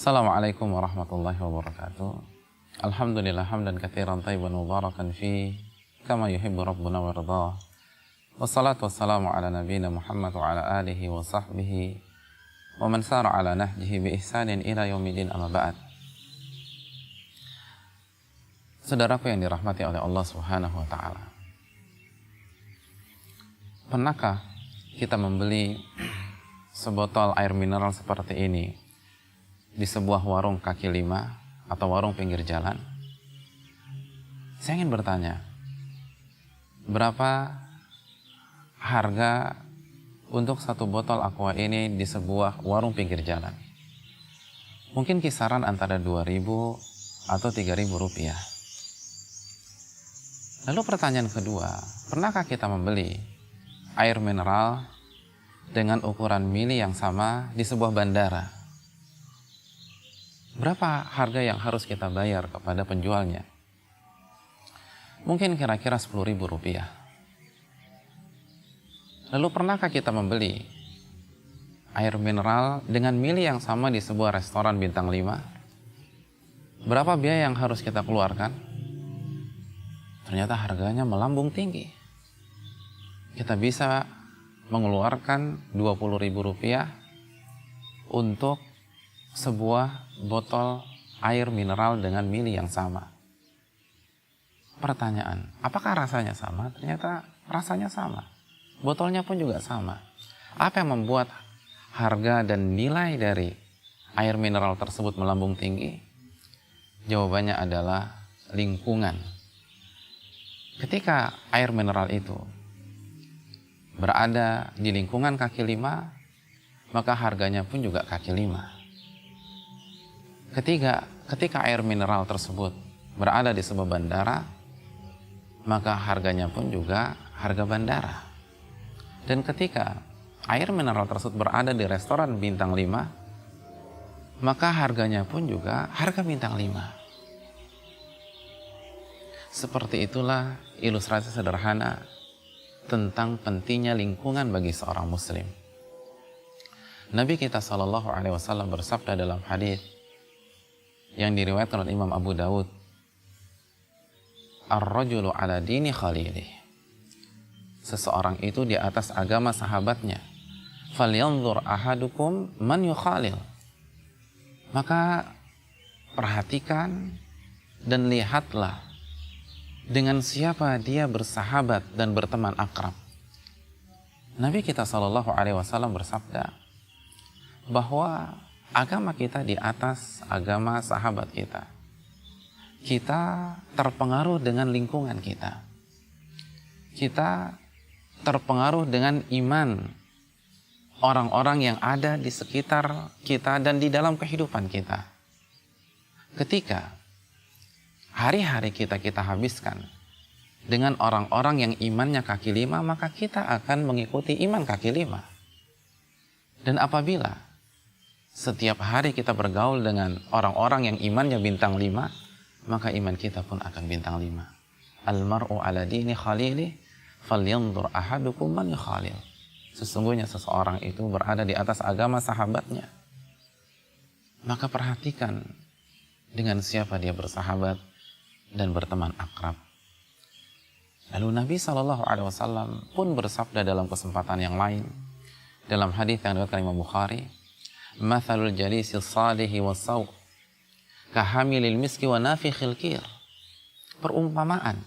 Assalamualaikum warahmatullahi wabarakatuh. Alhamdulillah hamdan katsiran thayyiban mubarakan fi kama yuhibbu rabbuna wa yardah. Wassalatu wassalamu ala nabiyyina Muhammad wa ala alihi wa sahbihi wa man sara ala nahjihi bi ihsanin ila yaumil amma ba'd. Saudaraku yang dirahmati oleh Allah Subhanahu wa taala. Pernahkah kita membeli sebotol air mineral seperti ini di sebuah warung kaki lima atau warung pinggir jalan? Saya ingin bertanya, berapa harga untuk satu botol aqua ini di sebuah warung pinggir jalan? Mungkin kisaran antara 2.000 atau 3.000 rupiah. Lalu pertanyaan kedua, pernahkah kita membeli air mineral dengan ukuran mili yang sama di sebuah bandara? Berapa harga yang harus kita bayar kepada penjualnya? Mungkin kira-kira 10.000 rupiah. Lalu pernahkah kita membeli air mineral dengan mili yang sama di sebuah restoran bintang 5? Berapa biaya yang harus kita keluarkan? Ternyata harganya melambung tinggi. Kita bisa mengeluarkan 20.000 rupiah untuk sebuah botol air mineral dengan mili yang sama. Pertanyaan, apakah rasanya sama? Ternyata rasanya sama. Botolnya pun juga sama. Apa yang membuat harga dan nilai dari air mineral tersebut melambung tinggi? Jawabannya adalah lingkungan. Ketika air mineral itu berada di lingkungan kaki lima, maka harganya pun juga kaki lima. Ketika air mineral tersebut berada di sebuah bandara, maka harganya pun juga harga bandara. Dan ketika air mineral tersebut berada di restoran bintang 5, maka harganya pun juga harga bintang 5. Seperti itulah ilustrasi sederhana tentang pentingnya lingkungan bagi seorang muslim. Nabi kita SAW bersabda dalam hadis yang diriwayatkan oleh Imam Abu Dawud, ar-rajulu ala dini khalilih. Seseorang itu di atas agama sahabatnya. Falyanzur ahadukum man yukhalil. Maka perhatikan dan lihatlah dengan siapa dia bersahabat dan berteman akrab. Nabi kita SAW bersabda bahwa agama kita di atas agama sahabat kita. Kita terpengaruh dengan lingkungan kita. Kita terpengaruh dengan iman orang-orang yang ada di sekitar kita dan di dalam kehidupan kita. Ketika hari-hari kita habiskan dengan orang-orang yang imannya kaki lima, maka kita akan mengikuti iman kaki lima. Dan apabila setiap hari kita bergaul dengan orang-orang yang imannya bintang 5, maka iman kita pun akan bintang 5. Al-mar'u ala dini khalili falyanzur ahadukum man yukhalil. Sesungguhnya seseorang itu berada di atas agama sahabatnya. Maka perhatikan dengan siapa dia bersahabat dan berteman akrab. Lalu Nabi SAW pun bersabda dalam kesempatan yang lain, dalam hadis yang diriwayatkan Imam Bukhari, mathalul jalisil salihi wassauq kahamilil miski wa nafikhil kir. Perumpamaan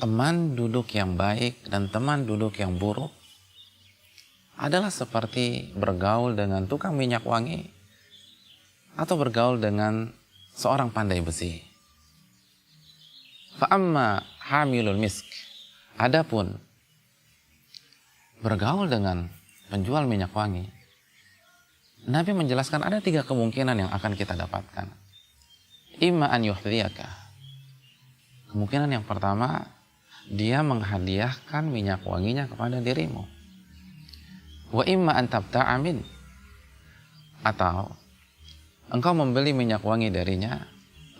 teman duduk yang baik dan teman duduk yang buruk adalah seperti bergaul dengan tukang minyak wangi atau bergaul dengan seorang pandai besi. Fa amma hamilul misk, adapun bergaul dengan penjual minyak wangi, Nabi menjelaskan ada 3 kemungkinan yang akan kita dapatkan. Imma an yuhdiyaka. Kemungkinan yang pertama, dia menghadiahkan minyak wanginya kepada dirimu. Wa imma an tabta'a min. Atau engkau membeli minyak wangi darinya,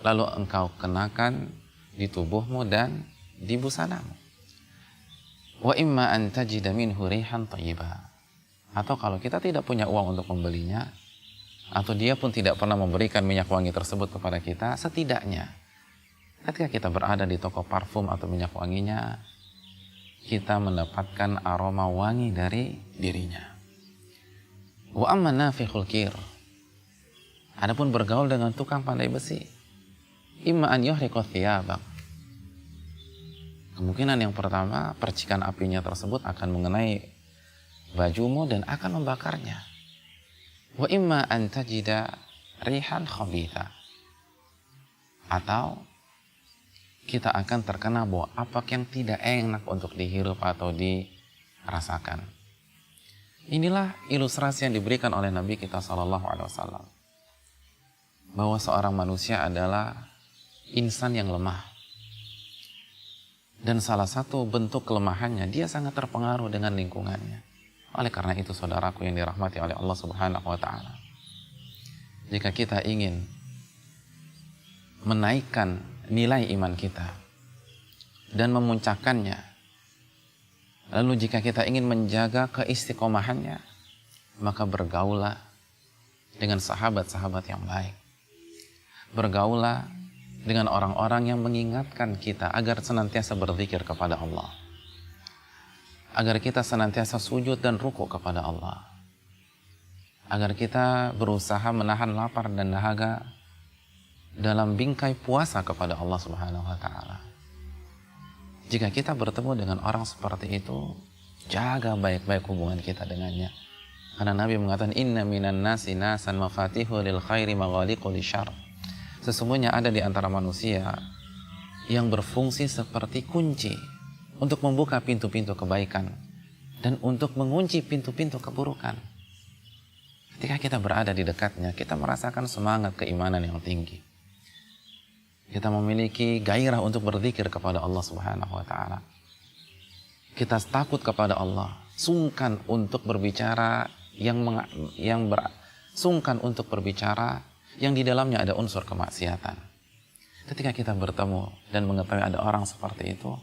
lalu engkau kenakan di tubuhmu dan di busanamu. Wa imma an tajida minhu rihan thayyibah. Atau kalau kita tidak punya uang untuk membelinya, atau dia pun tidak pernah memberikan minyak wangi tersebut kepada kita, setidaknya ketika kita berada di toko parfum atau minyak wanginya, kita mendapatkan aroma wangi dari dirinya. Wa amma nafikhul kir, adapun bergaul dengan tukang pandai besi, imma an yuhriqa thiyabak, kemungkinan yang pertama, percikan apinya tersebut akan mengenai bajumu dan akan membakarnya. Wa imma an tajida rihan khabitha, atau kita akan terkena bau apak yang tidak enak untuk dihirup atau dirasakan. Inilah ilustrasi yang diberikan oleh Nabi kita SAW, bahwa seorang manusia adalah insan yang lemah. Dan salah satu bentuk kelemahannya, dia sangat terpengaruh dengan lingkungannya. Oleh karena itu, saudaraku yang dirahmati oleh Allah Subhanahu wa Ta'ala, jika kita ingin menaikkan nilai iman kita dan memuncakkannya, lalu jika kita ingin menjaga keistiqomahannya, maka bergaulah dengan sahabat-sahabat yang baik. Bergaulah dengan orang-orang yang mengingatkan kita agar senantiasa berzikir kepada Allah, agar kita senantiasa sujud dan rukuk kepada Allah, agar kita berusaha menahan lapar dan dahaga dalam bingkai puasa kepada Allah Subhanahu wa Ta'ala. Jika kita bertemu dengan orang seperti itu, jaga baik-baik hubungan kita dengannya. Karena Nabi mengatakan, inna minan nasi nasan mafatihu lil khairi maghaliqu lisyarr. Sesungguhnya ada di antara manusia yang berfungsi seperti kunci untuk membuka pintu-pintu kebaikan dan untuk mengunci pintu-pintu keburukan. Ketika kita berada di dekatnya, kita merasakan semangat keimanan yang tinggi. Kita memiliki gairah untuk berzikir kepada Allah Subhanahu wa Ta'ala. Kita takut kepada Allah, sungkan untuk berbicara sungkan untuk berbicara yang di dalamnya ada unsur kemaksiatan. Ketika kita bertemu dan mengetahui ada orang seperti itu,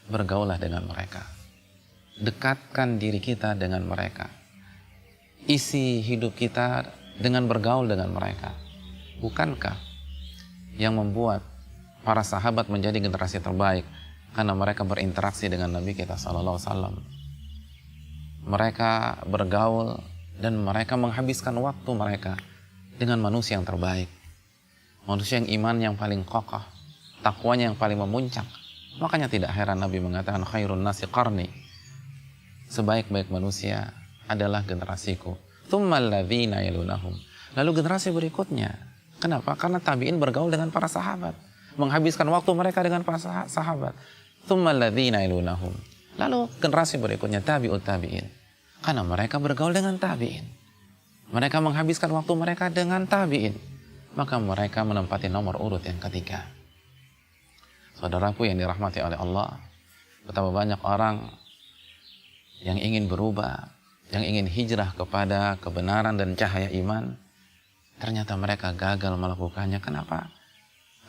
bergaulah dengan mereka. Dekatkan diri kita dengan mereka. Isi hidup kita dengan bergaul dengan mereka. Bukankah yang membuat para sahabat menjadi generasi terbaik karena mereka berinteraksi dengan Nabi kita SAW? Mereka bergaul dan mereka menghabiskan waktu mereka dengan manusia yang terbaik. Manusia yang iman yang paling kokoh, takwanya yang paling memuncak. Makanya tidak heran Nabi mengatakan khairun nasi qarni. Sebaik-baik manusia adalah generasiku. Tsummal ladzina yalunahum. Lalu generasi berikutnya. Kenapa? Karena tabi'in bergaul dengan para sahabat, menghabiskan waktu mereka dengan para sahabat. Tsummal ladzina yalunahum. Lalu generasi berikutnya tabi'ut tabi'in. Karena mereka bergaul dengan tabi'in. Mereka menghabiskan waktu mereka dengan tabi'in. Maka mereka menempati nomor urut yang ketiga. Saudaraku yang dirahmati oleh Allah, betapa banyak orang yang ingin berubah, yang ingin hijrah kepada kebenaran dan cahaya iman, ternyata mereka gagal melakukannya. Kenapa?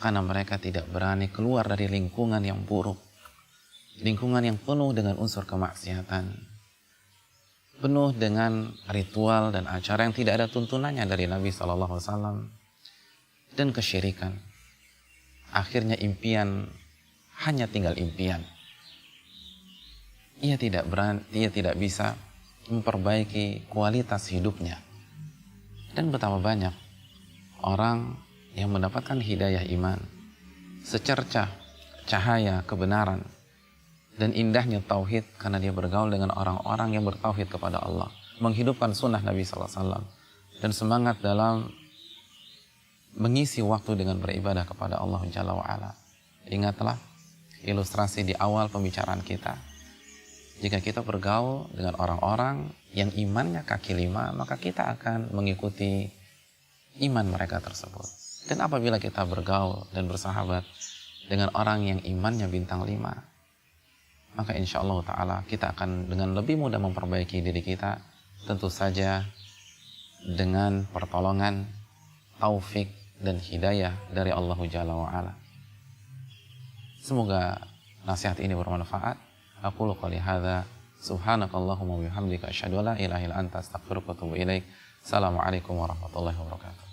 Karena mereka tidak berani keluar dari lingkungan yang buruk, lingkungan yang penuh dengan unsur kemaksiatan, penuh dengan ritual dan acara yang tidak ada tuntunannya dari Nabi SAW, dan kesyirikan. Akhirnya impian hanya tinggal impian. Ia tidak bisa memperbaiki kualitas hidupnya. Dan betapa banyak orang yang mendapatkan hidayah iman, secercah cahaya kebenaran dan indahnya tauhid karena dia bergaul dengan orang-orang yang bertauhid kepada Allah, menghidupkan sunnah Nabi SAW, dan semangat dalam mengisi waktu dengan beribadah kepada Allah Jalla wa'ala. Ingatlah ilustrasi di awal pembicaraan kita. Jika kita bergaul dengan orang-orang yang imannya kaki lima, maka kita akan mengikuti iman mereka tersebut. Dan apabila kita bergaul dan bersahabat dengan orang yang imannya bintang 5, maka insya Allah Ta'ala kita akan dengan lebih mudah memperbaiki diri kita, tentu saja dengan pertolongan, taufik, dan hidayah dari Allah Jalla wa'ala. Semoga nasihat ini bermanfaat. Aqulu qouli hadza subhanakallahumma wa bihamdika asyhadu an la ilaha illa anta astaghfiruka wa atubu ilaik. Assalamualaikum warahmatullahi wabarakatuh.